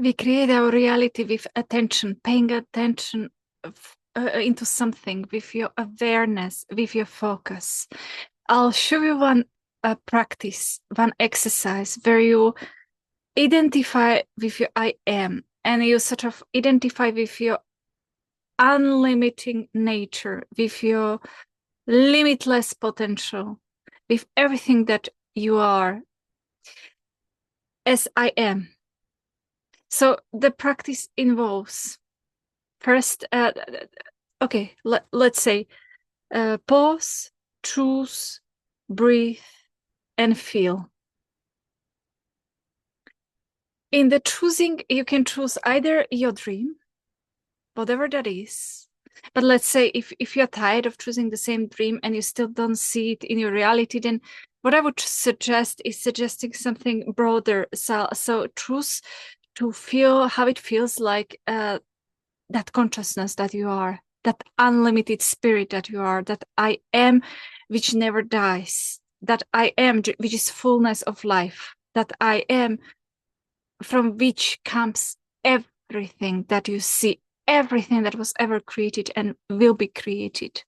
We create our reality with attention, paying attention into something, with your awareness, with your focus. I'll show you one practice, one exercise where you identify with your I am, and you sort of identify with your unlimiting nature, with your limitless potential, with everything that you are as I am. So the practice involves first, okay, let's say pause, choose, breathe, and feel. In the choosing, you can choose either your dream, whatever that is. But let's say if you're tired of choosing the same dream and you still don't see it in your reality, then what I would suggest is suggesting something broader. So choose to feel how it feels like that consciousness that you are, that unlimited spirit that you are, that I am which never dies, that I am which is fullness of life, that I am from which comes everything that you see, everything that was ever created and will be created.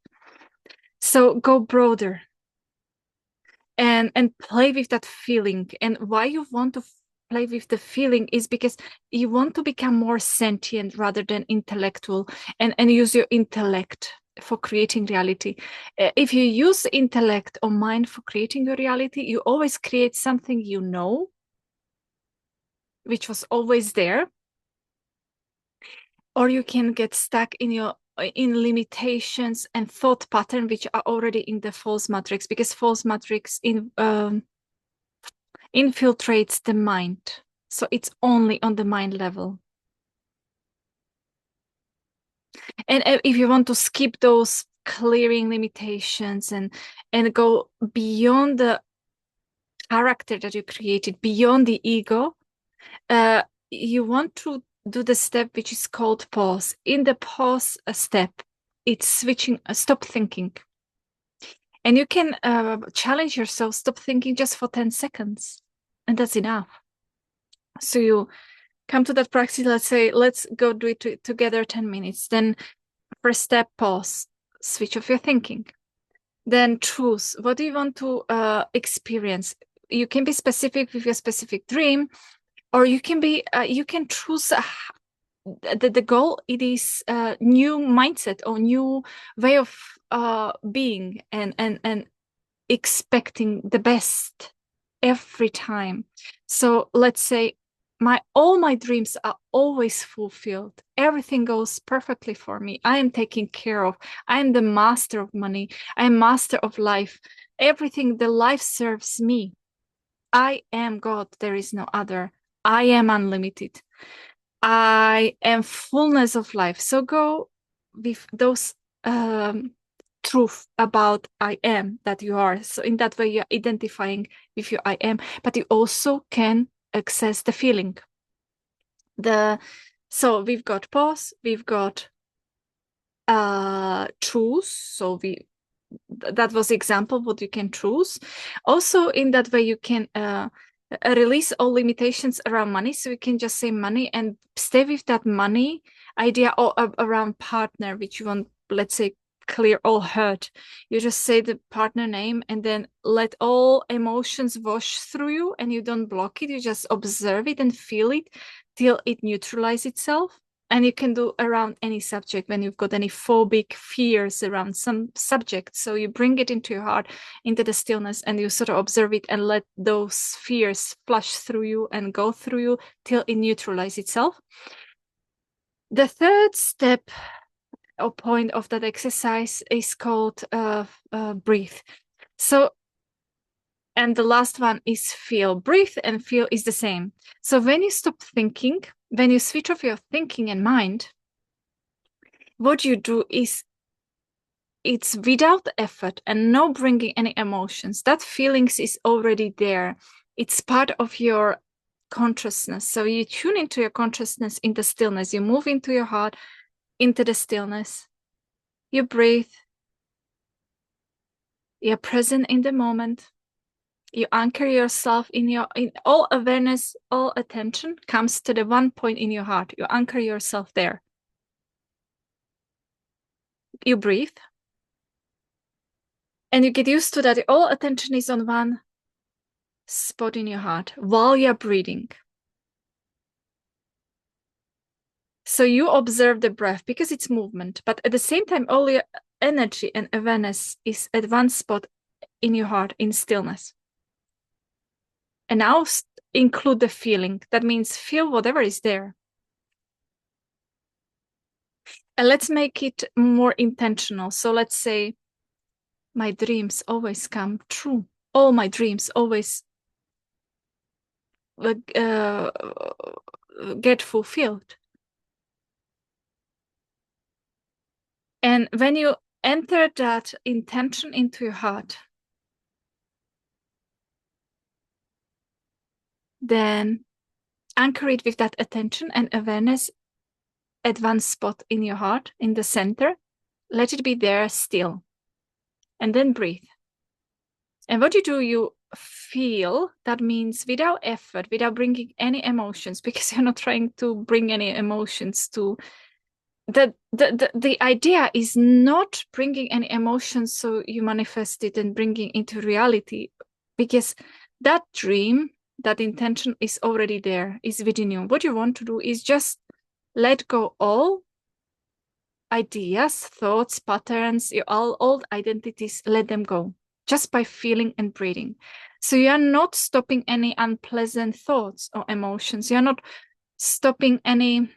So go broader and play with that feeling. And why you want to play with the feeling is because you want to become more sentient rather than intellectual, and use your intellect for creating reality. If you use intellect or mind for creating your reality, you always create something you know, which was always there, or you can get stuck in limitations and thought pattern which are already in the false matrix, because false matrix infiltrates the mind. So it's only on the mind level. And if you want to skip those clearing limitations and go beyond the character that you created, beyond the ego, you want to do the step which is called pause. In the pause step, it's switching, stop thinking. And you can challenge yourself, stop thinking just for 10 seconds. And that's enough. So you come to that practice, let's say, let's go do it together 10 minutes. Then first step, pause, switch off your thinking. Then choose, what do you want to experience? You can be specific with your specific dream, or you can be, you can choose the goal. It is a new mindset or new way of being and expecting the best every time. So let's say all my dreams are always fulfilled. Everything goes perfectly for me. I am taken care of. I am the master of money. I am master of life. Everything, the life serves me. I am God. There is no other. I am unlimited. I am fullness of life. So go with those truth about I am that you are. So in that way, you're identifying with your I am, but you also can access the feeling. So we've got pause, we've got choose. So that was the example what you can choose. Also, in that way, you can release all limitations around money. So you can just say money and stay with that money idea, or around partner, which you want, let's say, clear all hurt. You just say the partner name and then let all emotions wash through you, and you don't block it. You just observe it and feel it till it neutralizes itself. And you can do around any subject when you've got any phobic fears around some subject. So you bring it into your heart, into the stillness, and you sort of observe it and let those fears flush through you and go through you till it neutralizes itself. The third step or point of that exercise is called breathe. So, and the last one is feel. Breathe and feel is the same. So when you stop thinking, when you switch off your thinking and mind, what you do is, it's without effort and no bringing any emotions. That feelings is already there. It's part of your consciousness. So you tune into your consciousness in the stillness. You move into your heart, into the stillness. You breathe. You're present in the moment. You anchor yourself in all awareness, all attention comes to the one point in your heart. You anchor yourself there. You breathe. And you get used to that. All attention is on one spot in your heart while you're breathing. So you observe the breath because it's movement, but at the same time, all your energy and awareness is at one spot in your heart in stillness. And now include the feeling. That means feel whatever is there. And let's make it more intentional. So let's say, my dreams always come true. All my dreams always get fulfilled. And when you enter that intention into your heart, then anchor it with that attention and awareness at one spot in your heart, in the center. Let it be there still. And then breathe. And what you do, you feel, that means without effort, without bringing any emotions, because you're not trying to bring any emotions to the idea is not bringing any emotions so you manifest it and bringing into reality, because that dream, that intention is already there, is within you. What you want to do is just let go all ideas, thoughts, patterns, your all old identities, let them go just by feeling and breathing. So you're not stopping any unpleasant thoughts or emotions. You're not stopping any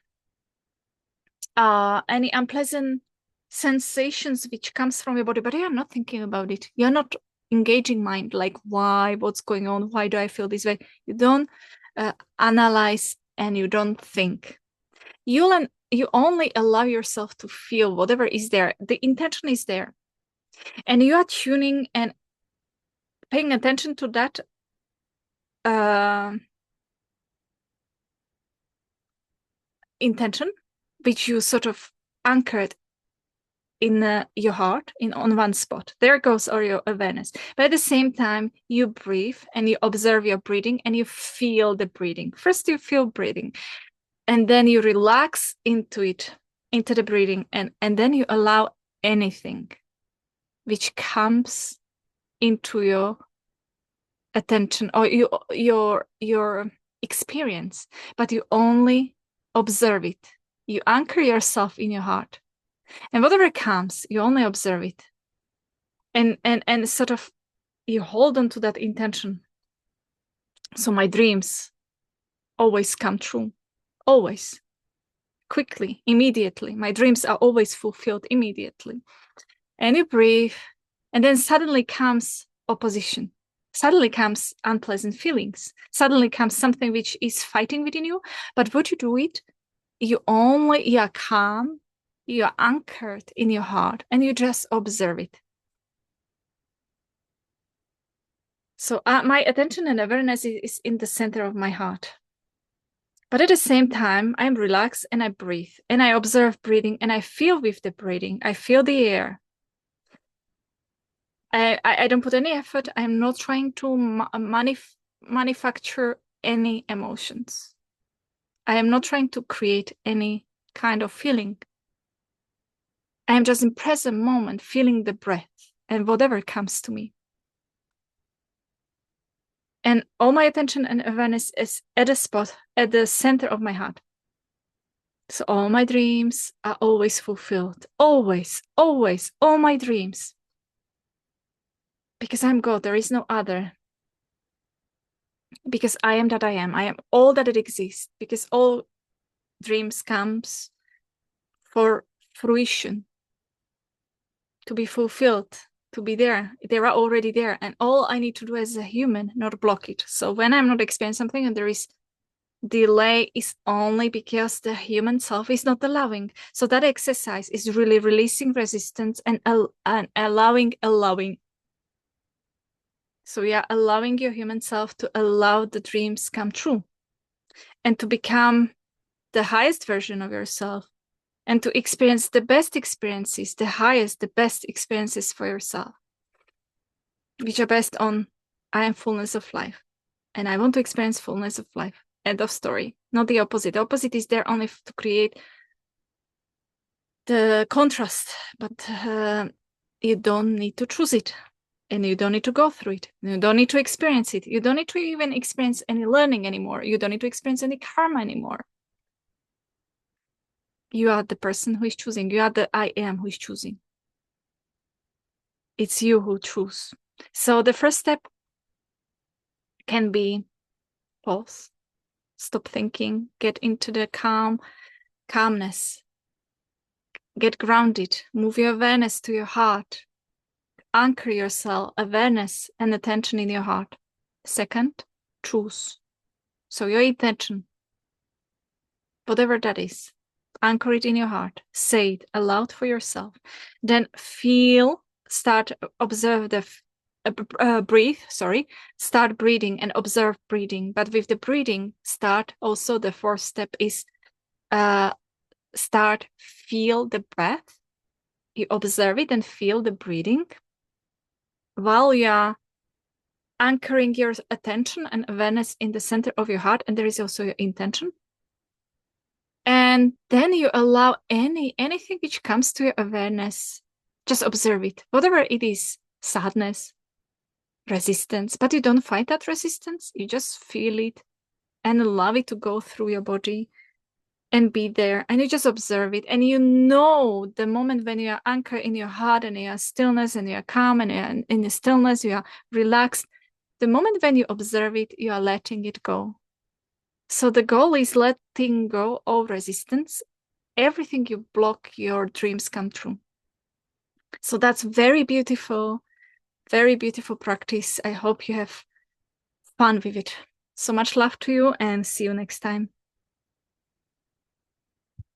unpleasant sensations which comes from your body, but you're not thinking about it. You're not engaging mind like, why, what's going on, why do I feel this way? You don't analyze and you don't think. You only allow yourself to feel whatever is there. The intention is there, and you are tuning and paying attention to that intention, which you sort of anchored in your heart, on one spot. There goes all your awareness. But at the same time, you breathe and you observe your breathing and you feel the breathing. First, you feel breathing, and then you relax into it, into the breathing, and then you allow anything which comes into your attention or your experience, but you only observe it. You anchor yourself in your heart, and whatever comes, you only observe it, and sort of you hold on to that intention. So my dreams always come true, always, quickly, immediately. My dreams are always fulfilled immediately. And you breathe, and then suddenly comes opposition. Suddenly comes unpleasant feelings. Suddenly comes something which is fighting within you. But what you do it, you are calm, you are anchored in your heart, and you just observe it. So my attention and awareness is in the center of my heart. But at the same time, I'm relaxed and I breathe and I observe breathing and I feel with the breathing. I feel the air. I don't put any effort. I'm not trying to manufacture any emotions. I am not trying to create any kind of feeling. I am just in present moment feeling the breath and whatever comes to me. And all my attention and awareness is at a spot, at the center of my heart. So all my dreams are always fulfilled. Always, always, all my dreams. Because I'm God, there is no other. Because I am that I am. I am all that it exists. Because all dreams comes for fruition, to be fulfilled, to be there. They are already there. And all I need to do as a human, not block it. So when I'm not experiencing something and there is delay, is only because the human self is not allowing. So that exercise is really releasing resistance and allowing. So yeah, allowing your human self to allow the dreams come true and to become the highest version of yourself and to experience the best experiences, the highest, the best experiences for yourself, which are based on I am fullness of life, and I want to experience fullness of life. End of story. Not the opposite. The opposite is there only to create the contrast, but you don't need to choose it, and you don't need to go through it. You don't need to experience it. You don't need to even experience any learning anymore. You don't need to experience any karma anymore. You are the person who is choosing. You are the I am who is choosing. It's you who choose. So the first step can be pause, stop thinking, get into the calmness, get grounded, move your awareness to your heart, anchor yourself, awareness and attention in your heart. Second, choose. So your intention, whatever that is, anchor it in your heart, say it aloud for yourself. Then feel, start, observe the breathe, start breathing and observe breathing. But with the breathing, start also the fourth step is start, feel the breath. You observe it and feel the breathing while you are anchoring your attention and awareness in the center of your heart, and there is also your intention. And then you allow anything which comes to your awareness, just observe it, whatever it is, sadness, resistance, but you don't fight that resistance. You just feel it and allow it to go through your body and be there, and you just observe it. And you know the moment when you are anchored in your heart and you are stillness and you are calm and you are in the stillness, you are relaxed. The moment when you observe it, you are letting it go. So the goal is letting go of resistance. Everything you block, your dreams come true. So that's very beautiful practice. I hope you have fun with it. So much love to you, and see you next time.